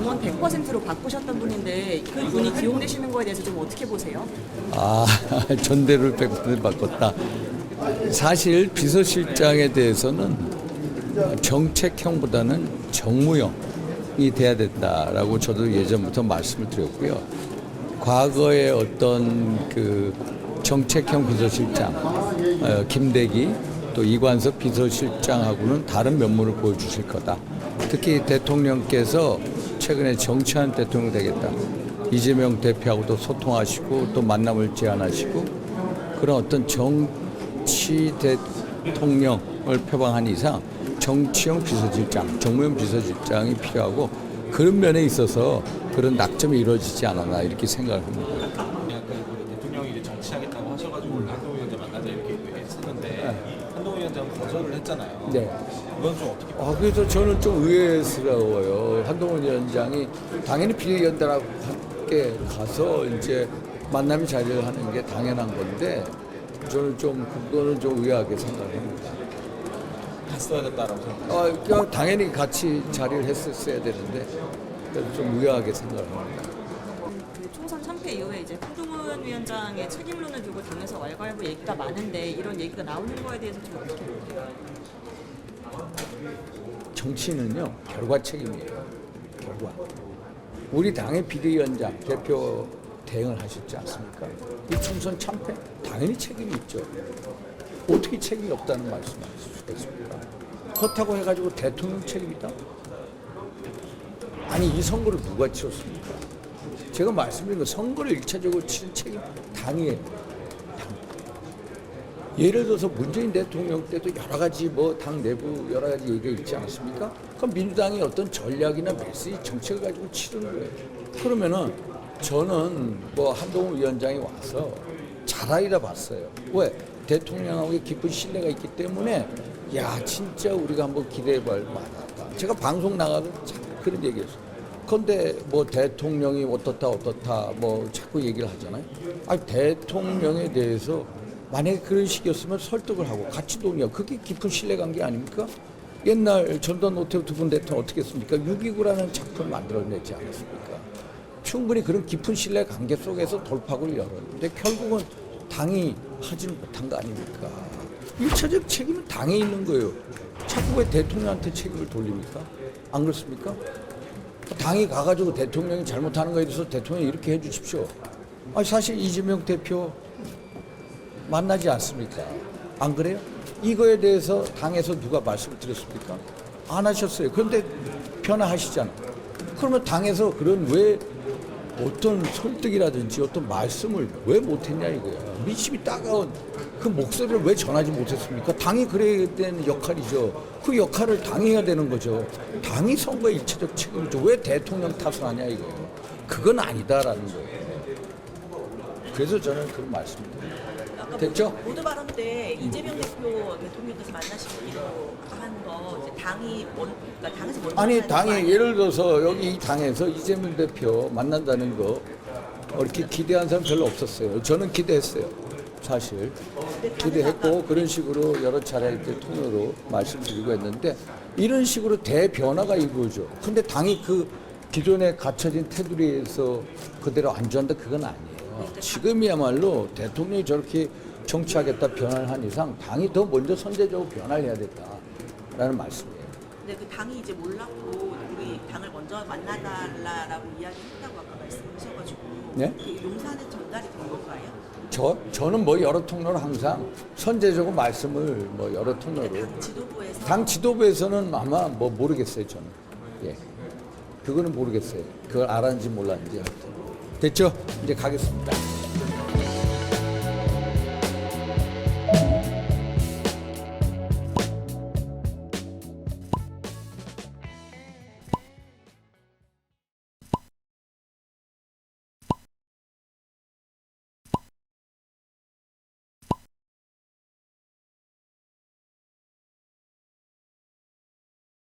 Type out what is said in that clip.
당원 100%로 바꾸셨던 분인데 그 분이 기용되시는 거에 대해서 좀 어떻게 보세요? 아, 전대를 100% 바꿨다. 사실 비서실장에 대해서는 정책형보다는 정무형이 돼야 된다라고 저도 예전부터 말씀을 드렸고요. 과거에 어떤 그 정책형 비서실장, 김대기 또 이관섭 비서실장하고는 다른 면모를 보여주실 거다. 특히 대통령께서 최근에 정치한 대통령 되겠다. 이재명 대표하고도 소통하시고 또 만남을 제안하시고 그런 어떤 정치 대통령을 표방한 이상 정치형 비서실장, 정무형 비서실장이 필요하고 그런 면에 있어서 그런 낙점이 이루어지지 않았나 이렇게 생각을 합니다. 약간 대통령이 이제 정치하겠다고 하셔가지고 한동훈 위원장 만나자 이렇게 했었는데 한동훈 위원장 거절을 했잖아요. 네. 그건 좀 어떻게? 그래서 저는 좀 의외스러워요. 한동훈 위원장이 당연히 비대위원장하고 함께 가서 이제 만남이 자리를 하는 게 당연한 건데 저는 좀 그거는 좀 의아하게 생각합니다. 갔어야 됐다라고 생각해요. 그냥 당연히 같이 자리를 했었어야 되는데 그래서 좀 의아하게 생각합니다. 그 총선 참패 이후에 이제 한동훈 위원장의 책임론을 두고 당에서 왈가왈부 얘기가 많은데 이런 얘기가 나오는 거에 대해서 좀 어떻게 보세요? 정치는요 결과 책임이에요. 결과. 우리 당의 비대위원장 대표 대행을 하셨지 않습니까? 이 총선 참패 당연히 책임이 있죠. 어떻게 책임이 없다는 말씀을 하실 수가 있습니까? 그렇다고 해가지고 대통령 책임이다? 아니 이 선거를 누가 치렀습니까? 제가 말씀드린 거 선거를 1차적으로 치른 책임 당이에요. 당. 예를 들어서 문재인 대통령 때도 여러 가지 뭐 당 내부 여러 가지 얘기가 있지 않습니까? 그럼 민주당이 어떤 전략이나 메시지 정책을 가지고 치르는 거예요. 그러면은 저는 뭐 한동훈 위원장이 와서 잘하리라 봤어요. 왜? 대통령하고의 깊은 신뢰가 있기 때문에 야 진짜 우리가 한번 기대해볼 만하다. 제가 방송 나가서 그런 얘기했어요. 그런데 뭐 대통령이 어떻다 뭐 자꾸 얘기를 하잖아요. 아니 대통령에 대해서 만약에 그런 식이었으면 설득을 하고 같이 논의하고 그게 깊은 신뢰관계 아닙니까? 옛날 전두환 노태우 두 분 대통령 어떻게 했습니까? 6.29라는 작품을 만들어내지 않았습니까? 충분히 그런 깊은 신뢰 관계 속에서 돌파구를 열었는데 결국은 당이 하지는 못한 거 아닙니까? 1차적 책임은 당에 있는 거예요. 자꾸 왜 대통령한테 책임을 돌립니까? 안 그렇습니까? 당이 가가지고 대통령이 잘못하는 거에 대해서 대통령이 이렇게 해 주십시오. 아니 사실 이재명 대표 만나지 않습니까? 안 그래요? 이거에 대해서 당에서 누가 말씀을 드렸습니까? 안 하셨어요. 그런데 변화하시잖아. 그러면 당에서 그런 왜 어떤 설득이라든지 어떤 말씀을 왜 못했냐 이거야. 민심이 따가운 그 목소리를 왜 전하지 못했습니까? 당이 그래야 되는 역할이죠. 그 역할을 당이 해야 되는 거죠. 당이 선거의 일차적 책임이죠. 왜 대통령 탓을 하냐 이거예요. 그건 아니다라는 거예요. 그래서 저는 그런 말씀드립니다. 됐죠? 모두 발언 때 이재명 대표 대통령께서 만나시기로 한 거 이제 당이 그러니까 당에서 먼저 아니 하는 거 당에 아니에요? 예를 들어서 여기 이 당에서 이재명 대표 만난다는 거 이렇게 기대한 사람 별로 없었어요. 저는 기대했어요. 사실 기대했고 그런 식으로 여러 차례 이렇게 통으로 말씀드리고 했는데 이런 식으로 대변화가 이루어져. 근데 당이 그 기존에 갖춰진 테두리에서 그대로 안주한다 그건 아니에요. 지금이야말로 대통령이 저렇게 정치하겠다 변화를 한 이상 당이 더 먼저 선제적으로 변화를 해야 됐다라는 말씀이에요. 근데 그 당이 이제 몰랐고 우리 당을 먼저 만나달라라고 이야기했다고 아까 말씀하셔가지고 네? 그 용산에 전달이 된 건가요? 저는 뭐 여러 통로로 항상 선제적으로 말씀을 뭐 여러 통로로 당 지도부에서는 아마 뭐 모르겠어요 저는. 예, 그거는 모르겠어요. 그걸 알았는지 몰랐는지 하여튼 됐죠? 이제 가겠습니다.